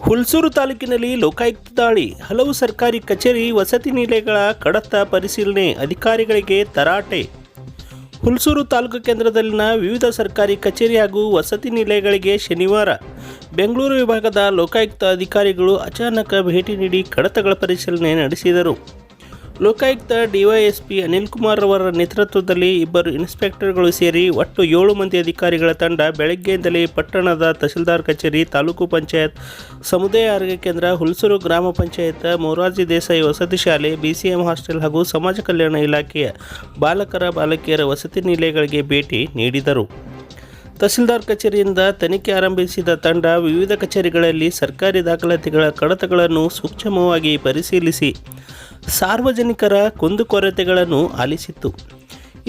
ಹುಲ್ಸೂರು ತಾಲೂಕಿನಲ್ಲಿ ಲೋಕಾಯುಕ್ತ ದಾಳಿ, ಹಲವು ಸರ್ಕಾರಿ ಕಚೇರಿ ವಸತಿ ನಿಲಯಗಳ ಕಡತ ಪರಿಶೀಲನೆ, ಅಧಿಕಾರಿಗಳಿಗೆ ತರಾಟೆ. ಹುಲ್ಸೂರು ತಾಲೂಕು ಕೇಂದ್ರದಲ್ಲಿನ ವಿವಿಧ ಸರ್ಕಾರಿ ಕಚೇರಿ ಹಾಗೂ ವಸತಿ ನಿಲಯಗಳಿಗೆ ಶನಿವಾರ ಬೆಂಗಳೂರು ವಿಭಾಗದ ಲೋಕಾಯುಕ್ತ ಅಧಿಕಾರಿಗಳು ಅಚಾನಕ ಭೇಟಿ ನೀಡಿ ಕಡತಗಳ ಪರಿಶೀಲನೆ ನಡೆಸಿದರು. ಲೋಕಾಯುಕ್ತ ಡಿವೈಎಸ್ಪಿ ಅನಿಲ್ ಕುಮಾರ್ ಅವರ ನೇತೃತ್ವದಲ್ಲಿ ಇಬ್ಬರು ಇನ್ಸ್ಪೆಕ್ಟರ್ಗಳು ಸೇರಿ ಒಟ್ಟು 7 ಮಂದಿ ಅಧಿಕಾರಿಗಳ ತಂಡ ಬೆಳಗ್ಗೆಯಿಂದಲೇ ಪಟ್ಟಣದ ತಹಸೀಲ್ದಾರ್ ಕಚೇರಿ, ತಾಲೂಕು ಪಂಚಾಯತ್, ಸಮುದಾಯ ಆರೋಗ್ಯ ಕೇಂದ್ರ, ಹುಲ್ಸೂರು ಗ್ರಾಮ ಪಂಚಾಯತ್, ಮೊರಾರ್ಜಿ ದೇಸಾಯಿ ವಸತಿ ಶಾಲೆ, BCM ಹಾಸ್ಟೆಲ್ ಹಾಗೂ ಸಮಾಜ ಕಲ್ಯಾಣ ಇಲಾಖೆಯ ಬಾಲಕರ-ಬಾಲಕಿಯರ ವಸತಿ ನಿಲಯಗಳಿಗೆ ಭೇಟಿ ನೀಡಿದರು. ತಹಸೀಲ್ದಾರ್ ಕಚೇರಿಯಿಂದ ತನಿಖೆ ಆರಂಭಿಸಿದ ತಂಡ ವಿವಿಧ ಕಚೇರಿಗಳಲ್ಲಿ ಸರ್ಕಾರಿ ದಾಖಲಾತಿಗಳ ಕಡತಗಳನ್ನು ಸೂಕ್ಷ್ಮವಾಗಿ ಪರಿಶೀಲಿಸಿ ಸಾರ್ವಜನಿಕರ ಕುಂದುಕೊರತೆಗಳನ್ನು ಆಲಿಸಿತ್ತು.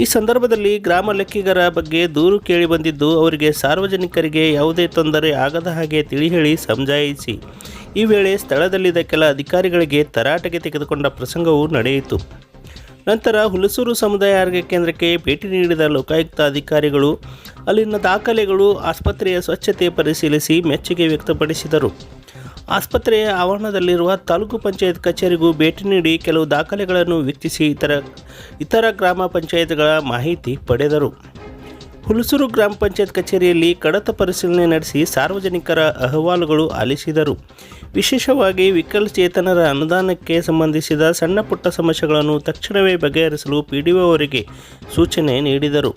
ಈ ಸಂದರ್ಭದಲ್ಲಿ ಗ್ರಾಮ ಲೆಕ್ಕಿಗರ ಬಗ್ಗೆ ದೂರು ಕೇಳಿಬಂದಿದ್ದು, ಅವರಿಗೆ ಸಾರ್ವಜನಿಕರಿಗೆ ಯಾವುದೇ ತೊಂದರೆ ಆಗದ ಹಾಗೆ ತಿಳಿಹೇಳಿ ಸಮಜಾಯಿಸಿ. ಈ ವೇಳೆ ಸ್ಥಳದಲ್ಲಿದ್ದ ಕೆಲ ಅಧಿಕಾರಿಗಳಿಗೆ ತರಾಟೆಗೆ ತೆಗೆದುಕೊಂಡ ಪ್ರಸಂಗವೂ ನಡೆಯಿತು. ನಂತರ ಹುಲ್ಸೂರು ಸಮುದಾಯ ಆರೋಗ್ಯ ಕೇಂದ್ರಕ್ಕೆ ಭೇಟಿ ನೀಡಿದ ಲೋಕಾಯುಕ್ತ ಅಧಿಕಾರಿಗಳು ಅಲ್ಲಿನ ದಾಖಲೆಗಳು, ಆಸ್ಪತ್ರೆಯ ಸ್ವಚ್ಛತೆ ಪರಿಶೀಲಿಸಿ ಮೆಚ್ಚುಗೆ ವ್ಯಕ್ತಪಡಿಸಿದರು. ಆಸ್ಪತ್ರೆಯ ಆವರಣದಲ್ಲಿರುವ ತಾಲೂಕು ಪಂಚಾಯತ್ ಕಚೇರಿಗೂ ಭೇಟಿ ನೀಡಿ ಕೆಲವು ದಾಖಲೆಗಳನ್ನು ವೀಕ್ಷಿಸಿ ಇತರ ಗ್ರಾಮ ಪಂಚಾಯತ್ಗಳ ಮಾಹಿತಿ ಪಡೆದರು. ಹುಲ್ಸೂರು ಗ್ರಾಮ ಪಂಚಾಯತ್ ಕಚೇರಿಯಲ್ಲಿ ಕಡತ ಪರಿಶೀಲನೆ ನಡೆಸಿ ಸಾರ್ವಜನಿಕರ ಅಹವಾಲುಗಳು ಆಲಿಸಿದರು. ವಿಶೇಷವಾಗಿ ವಿಕಲಚೇತನರ ಅನುದಾನಕ್ಕೆ ಸಂಬಂಧಿಸಿದ ಸಣ್ಣ ಪುಟ್ಟ ಸಮಸ್ಯೆಗಳನ್ನು ತಕ್ಷಣವೇ ಬಗೆಹರಿಸಲು PDO ಅವರಿಗೆ ಸೂಚನೆ ನೀಡಿದರು.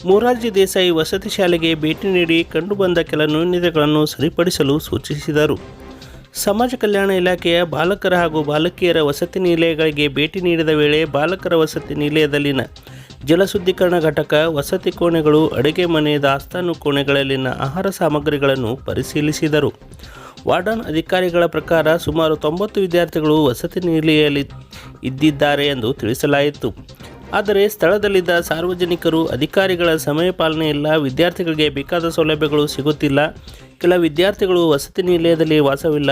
ಮೊರಾರ್ಜಿ ದೇಸಾಯಿ ವಸತಿ ಶಾಲೆಗೆ ಭೇಟಿ ನೀಡಿ ಕಂಡುಬಂದ ಕೆಲ ನ್ಯೂನತೆಗಳನ್ನು ಸರಿಪಡಿಸಲು ಸೂಚಿಸಿದರು. ಸಮಾಜ ಕಲ್ಯಾಣ ಇಲಾಖೆಯ ಬಾಲಕರ ಹಾಗೂ ಬಾಲಕಿಯರ ವಸತಿ ನಿಲಯಗಳಿಗೆ ಭೇಟಿ ನೀಡಿದ ವೇಳೆ ಬಾಲಕರ ವಸತಿ ನಿಲಯದಲ್ಲಿನ ಜಲಶುದ್ಧೀಕರಣ ಘಟಕ, ವಸತಿ ಕೋಣೆಗಳು, ಅಡುಗೆ ಮನೆ, ದಾಸ್ತಾನು ಕೋಣೆಗಳಲ್ಲಿನ ಆಹಾರ ಸಾಮಗ್ರಿಗಳನ್ನು ಪರಿಶೀಲಿಸಿದರು. ವಾರ್ಡನ್ ಅಧಿಕಾರಿಗಳ ಪ್ರಕಾರ ಸುಮಾರು 90 ವಿದ್ಯಾರ್ಥಿಗಳು ವಸತಿ ನಿಲಯದಲ್ಲಿ ಇದ್ದಿದ್ದಾರೆ ಎಂದು ತಿಳಿಸಲಾಯಿತು. ಆದರೆ ಸ್ಥಳದಲ್ಲಿದ್ದ ಸಾರ್ವಜನಿಕರು, ಅಧಿಕಾರಿಗಳ ಸಮಯ ಪಾಲನೆ ಇಲ್ಲ, ವಿದ್ಯಾರ್ಥಿಗಳಿಗೆ ಬೇಕಾದ ಸೌಲಭ್ಯಗಳು ಸಿಗುತ್ತಿಲ್ಲ, ಕೆಲ ವಿದ್ಯಾರ್ಥಿಗಳು ವಸತಿ ನಿಲಯದಲ್ಲಿ ವಾಸವಿಲ್ಲ,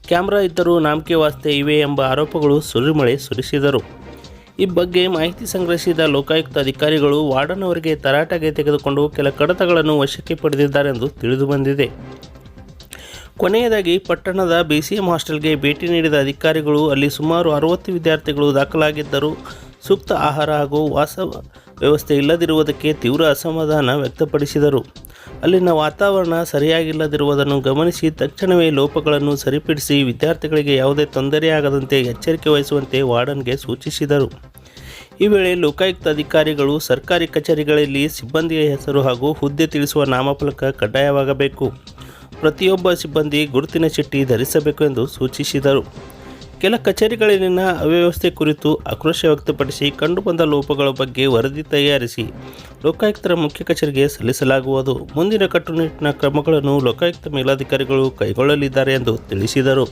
ಕ್ಯಾಮ್ರಾ ಇದ್ದರೂ ನಾಮಕೆ ವಾಸ್ತೆ ಇವೆ ಎಂಬ ಆರೋಪಗಳು ಸುರಿಮಳೆ ಸುರಿಸಿದರು. ಈ ಬಗ್ಗೆ ಮಾಹಿತಿ ಸಂಗ್ರಹಿಸಿದ ಲೋಕಾಯುಕ್ತ ಅಧಿಕಾರಿಗಳು ವಾರ್ಡನ್ ಅವರಿಗೆ ತರಾಟೆಗೆ ತೆಗೆದುಕೊಂಡು ಕೆಲ ಕಡತಗಳನ್ನು ವಶಕ್ಕೆ ಪಡೆದಿದ್ದಾರೆ ಎಂದು ತಿಳಿದುಬಂದಿದೆ. ಕೊನೆಯದಾಗಿ ಪಟ್ಟಣದ BCM ಹಾಸ್ಟೆಲ್ಗೆ ಭೇಟಿ ನೀಡಿದ ಅಧಿಕಾರಿಗಳು ಅಲ್ಲಿ ಸುಮಾರು 60 ವಿದ್ಯಾರ್ಥಿಗಳು ದಾಖಲಾಗಿದ್ದರೂ ಸೂಕ್ತ ಆಹಾರ ಹಾಗೂ ವಾಸ ವ್ಯವಸ್ಥೆ ಇಲ್ಲದಿರುವುದಕ್ಕೆ ತೀವ್ರ ಅಸಮಾಧಾನ ವ್ಯಕ್ತಪಡಿಸಿದರು. ಅಲ್ಲಿನ ವಾತಾವರಣ ಸರಿಯಾಗಿಲ್ಲದಿರುವುದನ್ನು ಗಮನಿಸಿ ತಕ್ಷಣವೇ ಲೋಪಗಳನ್ನು ಸರಿಪಡಿಸಿ ವಿದ್ಯಾರ್ಥಿಗಳಿಗೆ ಯಾವುದೇ ತೊಂದರೆಯಾಗದಂತೆ ಎಚ್ಚರಿಕೆ ವಹಿಸುವಂತೆ ವಾರ್ಡನ್ಗೆ ಸೂಚಿಸಿದರು. ಈ ವೇಳೆ ಲೋಕಾಯುಕ್ತ ಅಧಿಕಾರಿಗಳು ಸರ್ಕಾರಿ ಕಚೇರಿಗಳಲ್ಲಿ ಸಿಬ್ಬಂದಿಯ ಹೆಸರು ಹಾಗೂ ಹುದ್ದೆ ತಿಳಿಸುವ ನಾಮಫಲಕ ಕಡ್ಡಾಯವಾಗಬೇಕು, ಪ್ರತಿಯೊಬ್ಬ ಸಿಬ್ಬಂದಿ ಗುರುತಿನ ಚೀಟಿ ಧರಿಸಬೇಕು ಎಂದು ಸೂಚಿಸಿದರು. ಕೆಲ ಕಚೇರಿಗಳಲ್ಲಿನ ಅವ್ಯವಸ್ಥೆ ಕುರಿತು ಆಕ್ರೋಶ ವ್ಯಕ್ತಪಡಿಸಿ ಕಂಡುಬಂದ ಲೋಪಗಳ ಬಗ್ಗೆ ವರದಿ ತಯಾರಿಸಿ ಲೋಕಾಯುಕ್ತರ ಮುಖ್ಯ ಕಚೇರಿಗೆ ಸಲ್ಲಿಸಲಾಗುವುದು. ಮುಂದಿನ ಕಟ್ಟುನಿಟ್ಟಿನ ಕ್ರಮಗಳನ್ನು ಲೋಕಾಯುಕ್ತ ಮೇಲಾಧಿಕಾರಿಗಳು ಕೈಗೊಳ್ಳಲಿದ್ದಾರೆ ಎಂದು ತಿಳಿಸಿದರು.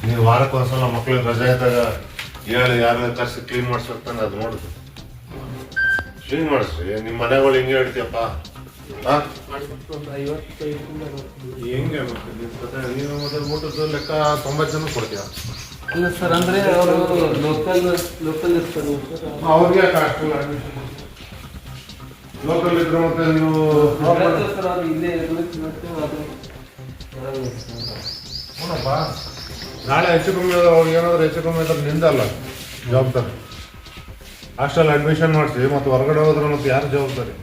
ನೀವು ವಾರಕ್ಕೆ ಒಂದ್ಸಲ ಮಕ್ಳಿಗೆ ರಜೆ ಇದ್ದಾಗ ಹೇಳಿ ಯಾರು ಕರ್ಸಿ ಕ್ಲೀನ್ ಮಾಡಿಸ್ಬೇಕಂದ್ರೆ ಅದು ನೋಡಿದ್ರು ಕ್ಲೀನ್ ಮಾಡಿಸ್ರಿ. ನಿಮ್ಮ ಮನೆಗಳು ಹಿಂಗೆ ಹೇಳ್ತೀಯಪ್ಪ, ಹೆಂಗೆ ನೀವು ಮೊದಲು ಊಟದ ಲೆಕ್ಕ 90 ಜನ ಕೊಡ್ತೀಯ? ಅಲ್ಲ ಸರ್, ಅಂದರೆ ಅವರು ಲೋಕಲ್ ಅವ್ರಿಗೆ ಅಷ್ಟು ಅಡ್ಮಿಷನ್ ಲೋಕಲ್ ಇದ್ರೆ ಮತ್ತೆ ನೀವು ಹ್ಞೂನಪ್ಪ. ನಾಳೆ ಹೆಚ್ಚು ಕಮ್ಮಿ ಅವ್ರಿಗೆ ಏನಾದರೂ ಹೆಚ್ಚು ಕಮ್ಮಿ ಇದ್ರೆ ನಿಂದಲ್ಲ ಜವಾಬ್ದಾರಿ. ಹಾಸ್ಟೆಲ್ ಅಡ್ಮಿಷನ್ ಮಾಡಿಸಿ ಮತ್ತು ಹೊರಗಡೆ ಹೋದ್ರೆ ಮತ್ತೆ ಯಾರು ಜವಾಬ್ದಾರಿ?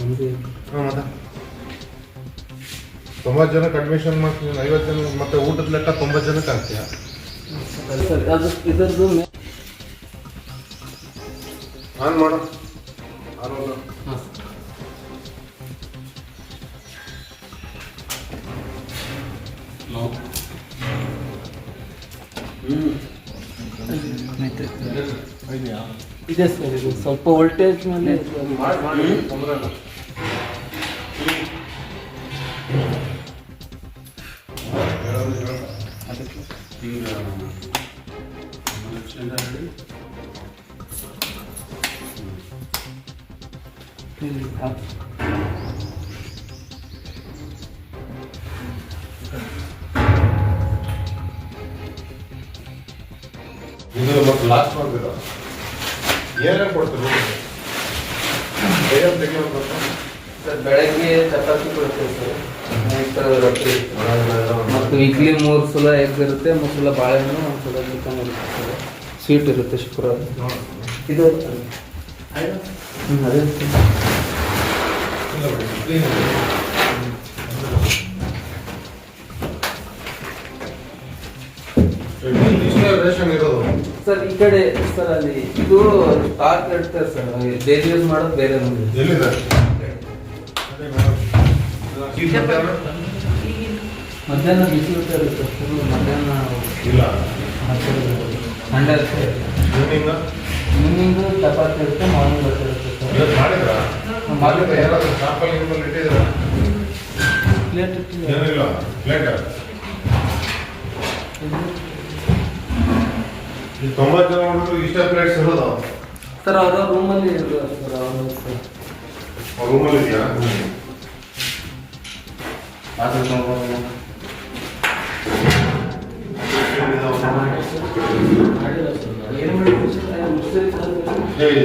ಮತ್ತೆ 90 ಜನಕ್ಕೆ ಅಡ್ಮಿಷನ್ ಮಾಡ್ತೀನಿ, 50 ಜನ ಮತ್ತೆ ಊಟದ ಲೆಕ್ಕ 90 ಜನಕ್ಕೆ ಆಗ್ತೀಯ? ಆನ್ ಮಾಡು. ಇದೆ ಸರ್, ಇದು ಸ್ವಲ್ಪ ವೋಲ್ಟೇಜ್ ಮೇಲೆ ಇದು ಮತ್ತೆ ಲಾಸ್ಟ್ ಮಾಡ್ತೀರ ಏನೇನು ಕೊಡ್ತೀರಿ ಏನೇನು ತೆಗಿಯೋದು ಸರ್ ಬೆಳಗ್ಗೆ ಚಪಾತಿ ಕೊಡ್ತೇವೆ ಸರ್ ನೈಟ್ ರೊಟ್ಟಿ ಮತ್ತು ವೀಕ್ಲಿ 3 ಸಲ ಎಗ್ ಇರುತ್ತೆ 3 ಸಲ ಬಾಳೆಹಣ್ಣು 1 ಸಲ ಚಿಕನ್ ಇರುತ್ತೆ ಸರ್ ಸ್ವೀಟ್ ಇರುತ್ತೆ ಶುಕ್ರವಾರ ಇದು ಅದೇ ಇಷ್ಟೇ ರೇಷನ್ ಇರೋದು ಸರ್ ಈ ಕಡೆ ಸರ್ ಅಲ್ಲಿ ಇದು ಸ್ಟಾಕ್ ಇಡ್ತಾರೆ ಸರ್ ಡೈಲಿ ಯೂಸ್ ಮಾಡೋದು ಬೇರೆ ನಮಗೆ ಎಲ್ಲಿದೆ ಮಧ್ಯಾಹ್ನ ಬಿಸಿ ಊಟ ಇರುತ್ತೆ ಸರ್ ಮಧ್ಯಾಹ್ನ ಇಲ್ಲ ಸಂಡೇ ಈವ್ನಿಂಗ್ ಈವ್ನಿಂಗು ಚಪಾತಿ ಇರುತ್ತೆ ಮಾರ್ನಿಂಗ್ ಬಸ್ ಇರುತ್ತೆ ಸರ್ ಇವತ್ತು ಮಾಡಿದ್ರಾ ಮಾಡಿದ್ರೆ ಏನಾದ್ರು ಶಾಪಲ್ಲಿ ನಿಮ್ಮಲ್ಲಿ ಇಟ್ಟಿದ್ದೀರಾ ಪ್ಲೇಟ್ ಇಟ್ಟಿಲ್ಲ ಏನಿಲ್ಲ ಪ್ಲೇಟ್ ಈ 90 ಜನ ಹುಡುಗರು ಇಷ್ಟೇ ಪ್ಲೇಟ್ಸ್ ಇರೋದು ಸರ್ ಅವರ ರೂಮಲ್ಲಿ ಇರೋದು ಸರ್ ಅವರು ಸರ್ ಅವ್ರ ರೂಮಲ್ಲಿ ಇದೆಯಾ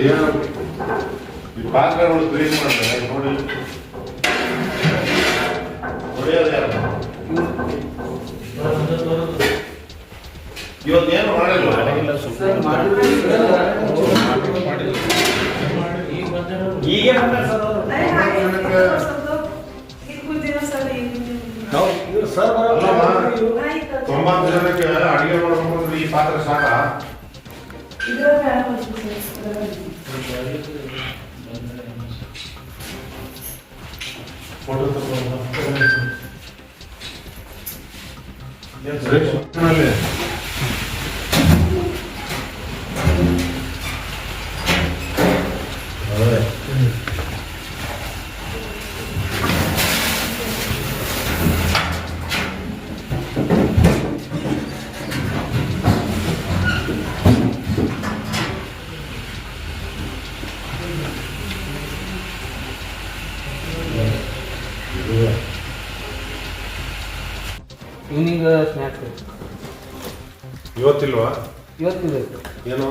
ಏನು ಈ ಪಾತ್ರೆಗಳು ಕ್ಲೀನ್ ಮಾಡ್ತಾರೆ ನೋಡಿ ಹೊಡೆಯೋದು ಯಾರು ಇವತ್ತೇನು ಮಾಡಿಲ್ಲ ಸರ್ ಮಾಡಿದ್ರು ಈಗ ಸರ್ ಅಲ್ಲಮ್ಮ 90 ಜನಕ್ಕೆ ಅಡಿಗೆ ಮಾಡ್ಬೇಕು ಈ ಪಾತ್ರೆ ಸಾಕ ಫೋಟೋ ತಗೊಂಡು ಈವ್ನಿಂಗ್ ಸ್ನ್ಯಾಕ್ಸ್ ಇವತ್ತಿಲ್ವಾ ಇವತ್ತಿದೆ ಏನು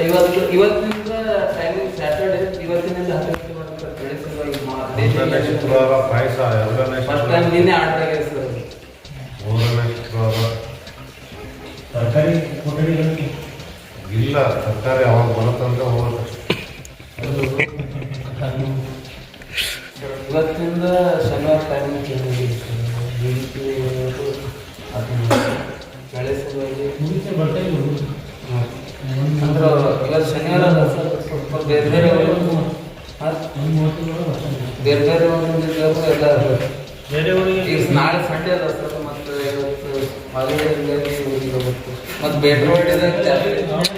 ಇವತ್ತು ಇವತ್ತಿನಿಂದ ಟೈಮಿಂಗ್ ಸ್ಯಾಟರ್ಡೆ ಇವತ್ತಿನಿಂದ 10 ಗಂಟೆ ಮಾಡ್ತಾರೆ ಶುಕ್ರವಾರ ಪಾಯಸ ಎರಡನೇ ಫಸ್ಟ್ ಟೈಮ್ ನಿನ್ನೆ ಆರ್ಡರ್ ಆಗಿದೆ ಸರ್ ಮೂರನೇ ಶುಕ್ರವಾರ ತರಕಾರಿ ಇಲ್ಲ ತರಕಾರಿ ಅವಾಗ ಬರುತ್ತಂದ್ರೆ ಹೋಗುತ್ತೆ ಇವತ್ತಿಂದ ಶನಿವಾರ ಟೈಮಿಂಗ್ ಚೇಂಜ್ ಆಗಿದೆ ಬೆಳೆ ಸಲುವಾಗಿ ಅಂದ್ರೆ ಇವತ್ತು ಶನಿವಾರ ಅಲ್ಲ ಸರ್ ಸ್ವಲ್ಪ ಬೇರೆ ಬೇರೆ ಒಂದೊಂದು ಎಲ್ಲ ಈಗ ನಾಳೆ ಸಂಡೇ ಅಲ್ಲ ಸರ್ ಮತ್ತು ಇವತ್ತು ಹಾಲಿಡೇ ಊರಿಗೆ ಹೋಗುತ್ತೆ ಮತ್ತು ಬೇಡ್ರವಾಡಿದಾಗ ಬೇಡ್ರವಾಡಿದಾಗ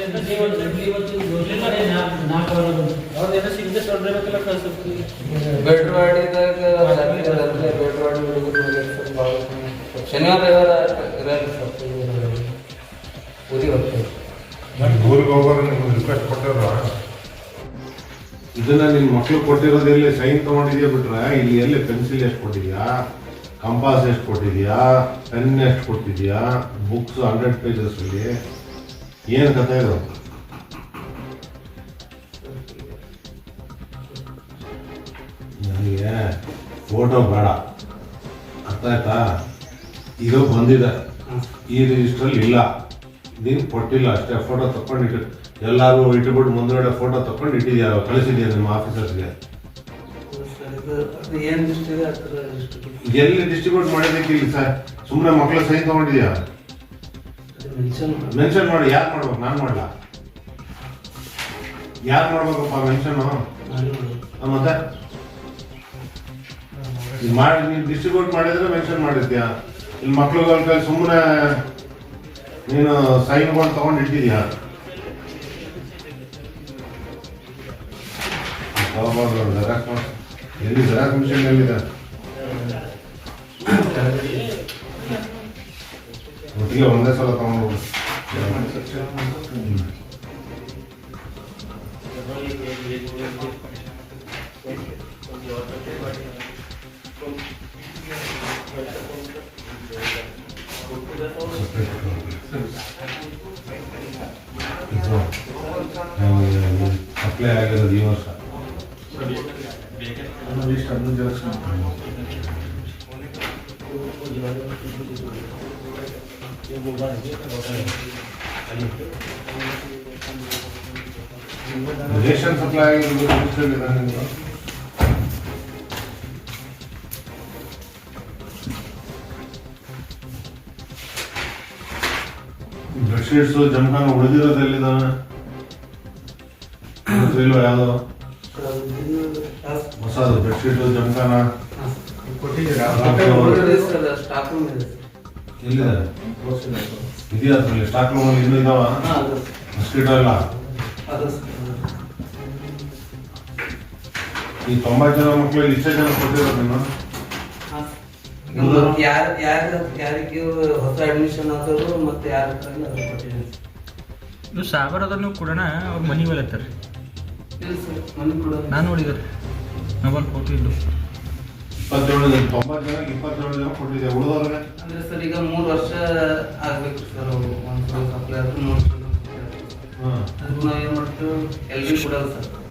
ಬೇಡ್ರವಾಡಿ ಹುಡುಗರು ಭಾಳ ಶನಿವಾರ ರವಿವಾರ ಇರಲ್ಲ ಸರ್ ಊರಿಗೆ ಹೋಗ್ತಾರೆ ಊರಿಗೆ ಹೋಗೋರು ನಿಮ್ಗೆ ರಿಕ್ವೆಸ್ಟ್ ಕೊಟ್ಟಿರೋ ಇದನ್ನ ನಿನ್ನ ಮಕ್ಳು ಕೊಟ್ಟಿರೋದು ಎಲ್ಲಿ ಸೈನ್ ತಗೊಂಡಿದ್ಯಾ ಬಿಟ್ರೆ ಇಲ್ಲಿ ಎಲ್ಲಿ ಪೆನ್ಸಿಲ್ ಎಷ್ಟು ಕೊಟ್ಟಿದ್ಯಾ ಕಂಪಾಸ್ ಎಷ್ಟು ಕೊಟ್ಟಿದ್ಯಾ ಪೆನ್ ಎಷ್ಟು ಕೊಟ್ಟಿದ್ಯಾ ಬುಕ್ಸ್ 100 ಪೇಜಸ್ ಇಲ್ಲಿ ಏನು ಕಥೆ ಇದು ನನಗೆ ಫೋಟೋ ಬೇಡ ಅರ್ಥ ಆಯ್ತಾ ಇದು ಬಂದಿದೆ ಈ ರಿಜಿಸ್ಟ್ರಲ್ಲಿ ಇಲ್ಲ ನೀನು ಕೊಟ್ಟಿಲ್ಲ ಅಷ್ಟೇ ಫೋಟೋ ತಗೊಂಡು ಎಲ್ಲರೂ ಇಟ್ಬಿಟ್ಟು ಮುಂದ್ಗಡೆ ಫೋಟೋ ತಗೊಂಡು ಇಟ್ಟಿದ್ಯಾ ಕಳಿಸಿದ್ಯಾ ನಿಮ್ಮ ಆಫೀಸರ್ಸ್ಗೆ ಏನು ದೃಷ್ಟಿದೆ ಆ ಥರ ಎಲ್ಲಿ ಡಿಸ್ಟ್ರಿಬ್ಯೂಟ್ ಮಾಡಿದ್ದಕ್ಕೆ ಇಲ್ಲಿ ಸುಮ್ಮನೆ ಮಕ್ಕಳ ಸೈನ್ ತಗೊಂಡಿದ್ಯಾ ಮೆನ್ಷನ್ ಮಾಡಿ ಯಾರು ಮಾಡ್ಬೇಕು ನಾನು ಮಾಡಲ ಯಾರು ಮಾಡ್ಬೇಕಪ್ಪ ಮೆನ್ಷನ್ ಮತ್ತೆ ಮಾಡಿ ನೀನು ಡಿಸ್ಟ್ರಿಬ್ಯೂಟ್ ಮಾಡಿದ್ರೆ ಮೆನ್ಷನ್ ಮಾಡಿದ್ಯಾ ಇಲ್ಲಿ ಮಕ್ಳುಗಳ ಕೈ ಸುಮ್ಮನೆ ನೀನು ಸೈನ್ಗಳು ತಗೊಂಡು ಇಟ್ಟಿದ್ಯಾ ಎಲ್ಲಿ ಜೆರಾಕ್ಸ್ ಮಿಷನ್ ಎಲ್ಲಿದೆ ಒಟ್ಟಿಗೆ ಒಂದೇ ಸಲ ತಗೊಂಡು ಸಪ್ಲೈ ಆಗಿರೋದು ಈ ವರ್ಷ. ರೇಷನ್ ಸಪ್ಲೈ ಆಗಿರೋದು ಲಿಸ್ಟಲ್ಲಿದೆ ನಿಮ್ದು. ಬೆಡ್ಶೀಟ್ಸು ಜಮಖಾನ ಉಳಿದಿರೋದು ಎಲ್ಲಿದಾವೆ? ಇಲ್ವ ಯಾವುದು ಹೊಸದು ಬೆಡ್ಶೀಟು ಜಮಖಾನ ಎಲ್ಲಿದೆ? ಇದೆಯಾ ಅದರಲ್ಲಿ ಸ್ಟಾಕ್ ರೂಮಲ್ಲಿ ಇನ್ನೂ ಇದಾವ? ಮಸ್ಕಿಟೋ ಎಲ್ಲ ಈ 90 ಜನ ಮಕ್ಕಳಲ್ಲಿ ಇಷ್ಟೇ ಜನ ಕೊಟ್ಟಿರೋದು ನೀನು? ಯಾರಿಗೆ ಹೊಸ ಅಡ್ಮಿಷನ್ ಆದವರು ಮತ್ತೆ ಯಾರ ಕೊಟ್ಟಿದ್ದೀನಿ. ನೀವು ಸಾಗರ ಅದ್ರ ನೀವು ಕೊಡೋಣ ಅವ್ರ ಮನೆ ಮೇಲೆ ಹತ್ತಾರೆ. ನಾನು ನೋಡಿದ್ರೆ ಮೊಬೈಲ್ ಫೋಟೋ ಇದ್ದು 27 ಜನ 90 ಜನ 27 ಜನ ಕೊಟ್ಟಿದ್ದೆ. ಉಳಿದವ್ರಿಗೆ ಅಂದ್ರೆ ಸರ್ ಈಗ 3 ವರ್ಷ ಆಗ್ಬೇಕು ಸರ್. ಒಂದು ಸಪ್ಲೈ ಆದ್ರೆ 3 ವರ್ಷ ಅದಕ್ಕೆ ನಾವು ಏನು ಮಾಡ್ತೀವಿ ಎಲ್ರಿಗೂ ಕೊಡೋದು ಸರ್.